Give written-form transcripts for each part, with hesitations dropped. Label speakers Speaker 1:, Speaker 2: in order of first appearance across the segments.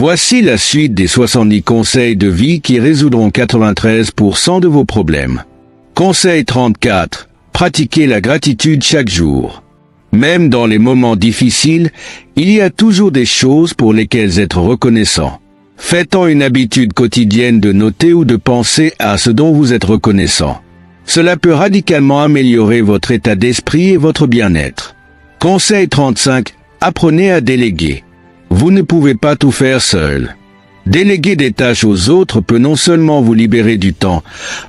Speaker 1: Voici la suite des 70 conseils de vie qui résoudront 93% de vos problèmes. Conseil 34. Pratiquez la gratitude chaque jour. Même dans les moments difficiles, il y a toujours des choses pour lesquelles être reconnaissant. Faites-en une habitude quotidienne de noter ou de penser à ce dont vous êtes reconnaissant. Cela peut radicalement améliorer votre état d'esprit et votre bien-être. Conseil 35. Apprenez à déléguer. Vous ne pouvez pas tout faire seul. Déléguer des tâches aux autres peut non seulement vous libérer du temps,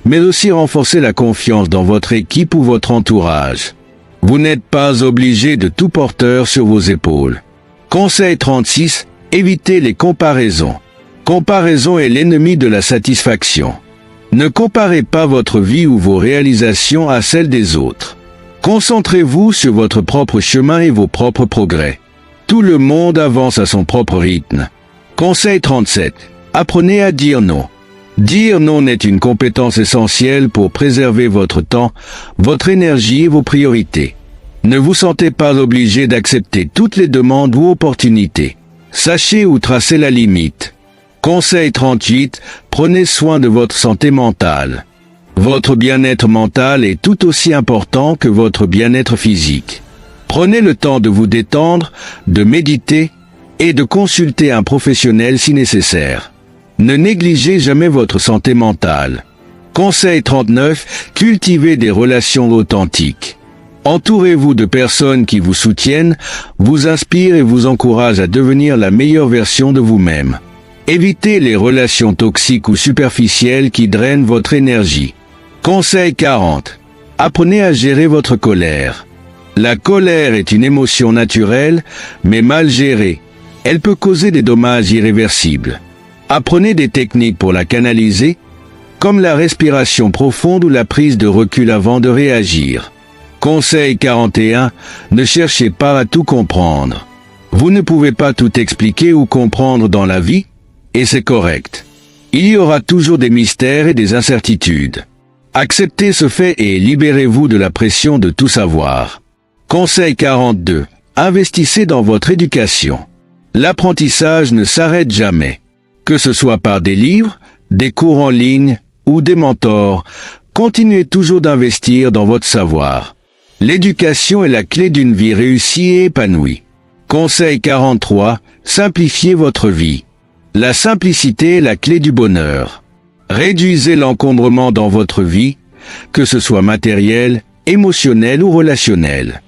Speaker 1: mais aussi renforcer la confiance dans votre équipe ou votre entourage. Vous n'êtes pas obligé de tout porter sur vos épaules. Conseil 36. Évitez les comparaisons. Comparaison est l'ennemi de la satisfaction. Ne comparez pas votre vie ou vos réalisations à celles des autres. Concentrez-vous sur votre propre chemin et vos propres progrès. Tout le monde avance à son propre rythme. Conseil 37. Apprenez à dire non. Dire non est une compétence essentielle pour préserver votre temps, votre énergie et vos priorités. Ne vous sentez pas obligé d'accepter toutes les demandes ou opportunités. Sachez où tracer la limite. Conseil 38. Prenez soin de votre santé mentale. Votre bien-être mental est tout aussi important que votre bien-être physique. Prenez le temps de vous détendre, de méditer et de consulter un professionnel si nécessaire. Ne négligez jamais votre santé mentale. Conseil 39. Cultivez des relations authentiques. Entourez-vous de personnes qui vous soutiennent, vous inspirent et vous encouragent à devenir la meilleure version de vous-même. Évitez les relations toxiques ou superficielles qui drainent votre énergie. Conseil 40. Apprenez à gérer votre colère. La colère est une émotion naturelle, mais mal gérée. Elle peut causer des dommages irréversibles. Apprenez des techniques pour la canaliser, comme la respiration profonde ou la prise de recul avant de réagir. Conseil 41. Ne cherchez pas à tout comprendre. Vous ne pouvez pas tout expliquer ou comprendre dans la vie, et c'est correct. Il y aura toujours des mystères et des incertitudes. Acceptez ce fait et libérez-vous de la pression de tout savoir. Conseil 42. Investissez dans votre éducation. L'apprentissage ne s'arrête jamais. Que ce soit par des livres, des cours en ligne ou des mentors, continuez toujours d'investir dans votre savoir. L'éducation est la clé d'une vie réussie et épanouie. Conseil 43. Simplifiez votre vie. La simplicité est la clé du bonheur. Réduisez l'encombrement dans votre vie, que ce soit matériel, émotionnel ou relationnel.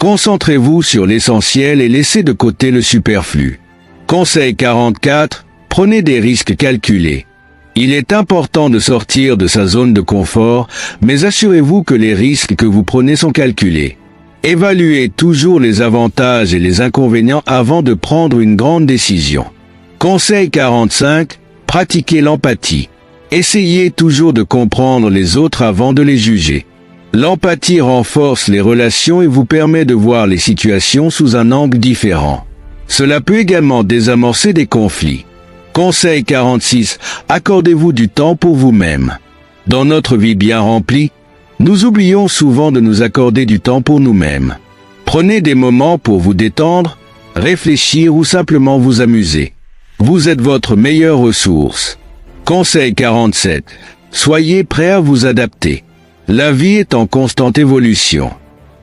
Speaker 1: Concentrez-vous sur l'essentiel et laissez de côté le superflu. Conseil 44. Prenez des risques calculés. Il est important de sortir de sa zone de confort, mais assurez-vous que les risques que vous prenez sont calculés. Évaluez toujours les avantages et les inconvénients avant de prendre une grande décision. Conseil 45. Pratiquez l'empathie. Essayez toujours de comprendre les autres avant de les juger. L'empathie renforce les relations et vous permet de voir les situations sous un angle différent. Cela peut également désamorcer des conflits. Conseil 46. Accordez-vous du temps pour vous-même. Dans notre vie bien remplie, nous oublions souvent de nous accorder du temps pour nous-mêmes. Prenez des moments pour vous détendre, réfléchir ou simplement vous amuser. Vous êtes votre meilleure ressource. Conseil 47. Soyez prêt à vous adapter. La vie est en constante évolution.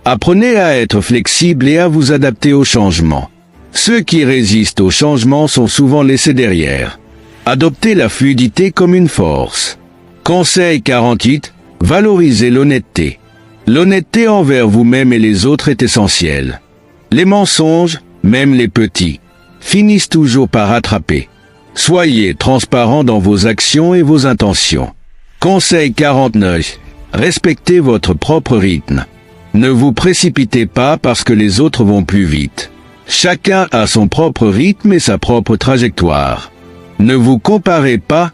Speaker 1: Apprenez à être flexible et à vous adapter aux changements. Ceux qui résistent aux changements sont souvent laissés derrière. Adoptez la fluidité comme une force. Conseil 48. Valorisez l'honnêteté. L'honnêteté envers vous-même et les autres est essentielle. Les mensonges, même les petits, finissent toujours par attraper. Soyez transparent dans vos actions et vos intentions. Conseil 49. Respectez votre propre rythme. Ne vous précipitez pas parce que les autres vont plus vite. Chacun a son propre rythme et sa propre trajectoire. Ne vous comparez pas,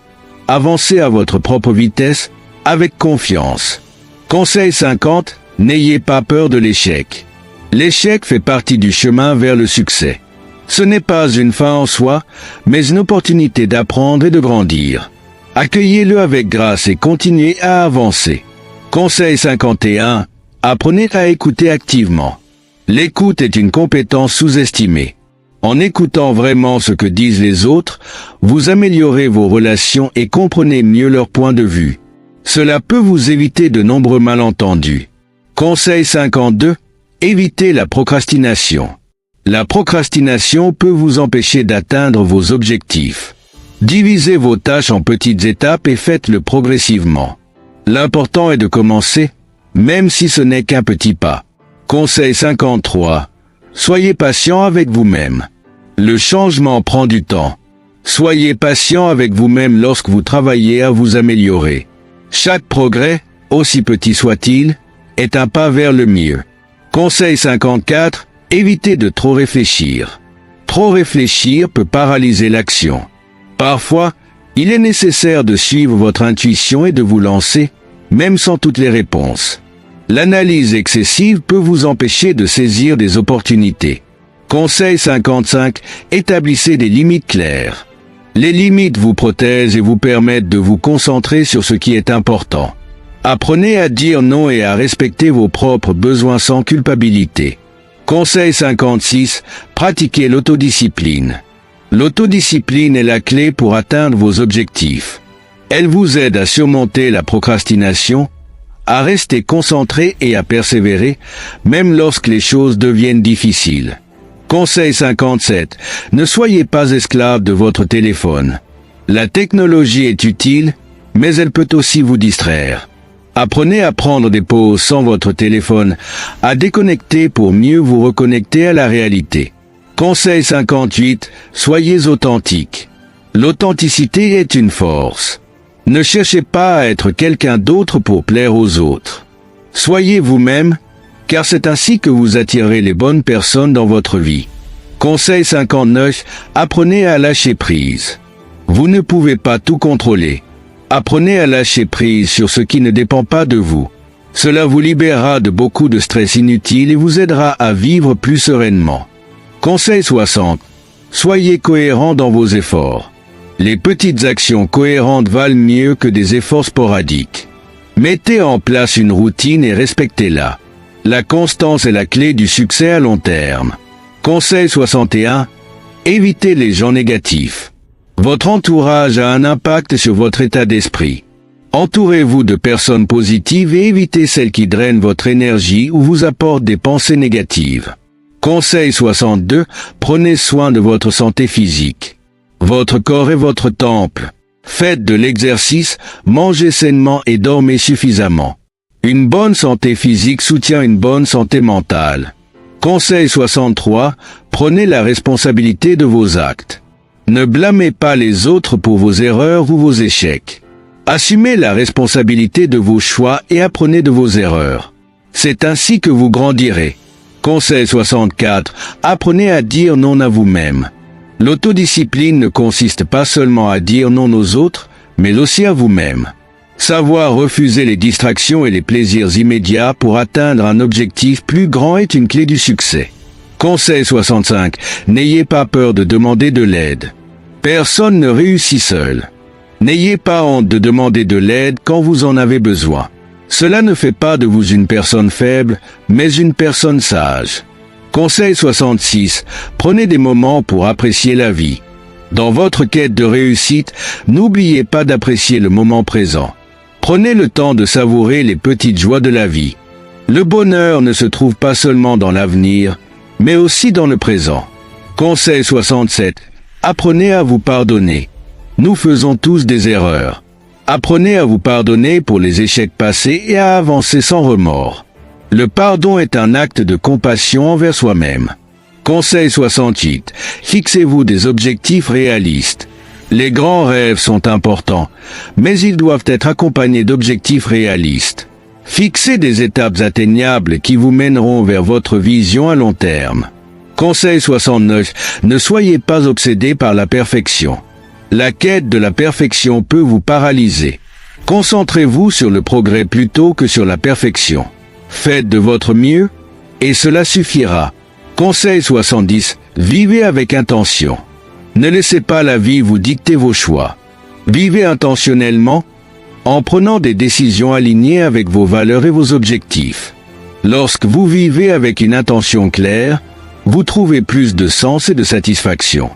Speaker 1: avancez à votre propre vitesse, avec confiance. Conseil 50. N'ayez pas peur de l'échec. L'échec fait partie du chemin vers le succès. Ce n'est pas une fin en soi, mais une opportunité d'apprendre et de grandir. Accueillez-le avec grâce et continuez à avancer. Conseil 51. Apprenez à écouter activement. L'écoute est une compétence sous-estimée. En écoutant vraiment ce que disent les autres, vous améliorez vos relations et comprenez mieux leur point de vue. Cela peut vous éviter de nombreux malentendus. Conseil 52. Évitez la procrastination. La procrastination peut vous empêcher d'atteindre vos objectifs. Divisez vos tâches en petites étapes et faites-le progressivement. L'important est de commencer, même si ce n'est qu'un petit pas. Conseil 53. Soyez patient avec vous-même. Le changement prend du temps. Soyez patient avec vous-même lorsque vous travaillez à vous améliorer. Chaque progrès, aussi petit soit-il, est un pas vers le mieux. Conseil 54. Évitez de trop réfléchir. Trop réfléchir peut paralyser l'action. Parfois, il est nécessaire de suivre votre intuition et de vous lancer, même sans toutes les réponses. L'analyse excessive peut vous empêcher de saisir des opportunités. Conseil 55. Établissez des limites claires. Les limites vous protègent et vous permettent de vous concentrer sur ce qui est important. Apprenez à dire non et à respecter vos propres besoins sans culpabilité. Conseil 56. Pratiquez l'autodiscipline. L'autodiscipline est la clé pour atteindre vos objectifs. Elle vous aide à surmonter la procrastination, à rester concentré et à persévérer, même lorsque les choses deviennent difficiles. Conseil 57. Ne soyez pas esclave de votre téléphone. La technologie est utile, mais elle peut aussi vous distraire. Apprenez à prendre des pauses sans votre téléphone, à déconnecter pour mieux vous reconnecter à la réalité. Conseil 58. Soyez authentique. L'authenticité est une force. Ne cherchez pas à être quelqu'un d'autre pour plaire aux autres. Soyez vous-même, car c'est ainsi que vous attirez les bonnes personnes dans votre vie. Conseil 59. Apprenez à lâcher prise. Vous ne pouvez pas tout contrôler. Apprenez à lâcher prise sur ce qui ne dépend pas de vous. Cela vous libérera de beaucoup de stress inutile et vous aidera à vivre plus sereinement. Conseil 60. Soyez cohérent dans vos efforts. Les petites actions cohérentes valent mieux que des efforts sporadiques. Mettez en place une routine et respectez-la. La constance est la clé du succès à long terme. Conseil 61. Évitez les gens négatifs. Votre entourage a un impact sur votre état d'esprit. Entourez-vous de personnes positives et évitez celles qui drainent votre énergie ou vous apportent des pensées négatives. Conseil 62. Prenez soin de votre santé physique. Votre corps est votre temple. Faites de l'exercice, mangez sainement et dormez suffisamment. Une bonne santé physique soutient une bonne santé mentale. Conseil 63. Prenez la responsabilité de vos actes. Ne blâmez pas les autres pour vos erreurs ou vos échecs. Assumez la responsabilité de vos choix et apprenez de vos erreurs. C'est ainsi que vous grandirez. Conseil 64. Apprenez à dire non à vous-même. L'autodiscipline ne consiste pas seulement à dire non aux autres, mais aussi à vous-même. Savoir refuser les distractions et les plaisirs immédiats pour atteindre un objectif plus grand est une clé du succès. Conseil 65. N'ayez pas peur de demander de l'aide. Personne ne réussit seul. N'ayez pas honte de demander de l'aide quand vous en avez besoin. Cela ne fait pas de vous une personne faible, mais une personne sage. Conseil 66. Prenez des moments pour apprécier la vie. Dans votre quête de réussite, n'oubliez pas d'apprécier le moment présent. Prenez le temps de savourer les petites joies de la vie. Le bonheur ne se trouve pas seulement dans l'avenir, mais aussi dans le présent. Conseil 67. Apprenez à vous pardonner. Nous faisons tous des erreurs. Apprenez à vous pardonner pour les échecs passés et à avancer sans remords. Le pardon est un acte de compassion envers soi-même. Conseil 68. Fixez-vous des objectifs réalistes. Les grands rêves sont importants, mais ils doivent être accompagnés d'objectifs réalistes. Fixez des étapes atteignables qui vous mèneront vers votre vision à long terme. Conseil 69. Ne soyez pas obsédé par la perfection. La quête de la perfection peut vous paralyser. Concentrez-vous sur le progrès plutôt que sur la perfection. Faites de votre mieux, et cela suffira. Conseil 70. Vivez avec intention. Ne laissez pas la vie vous dicter vos choix. Vivez intentionnellement, en prenant des décisions alignées avec vos valeurs et vos objectifs. Lorsque vous vivez avec une intention claire, vous trouvez plus de sens et de satisfaction.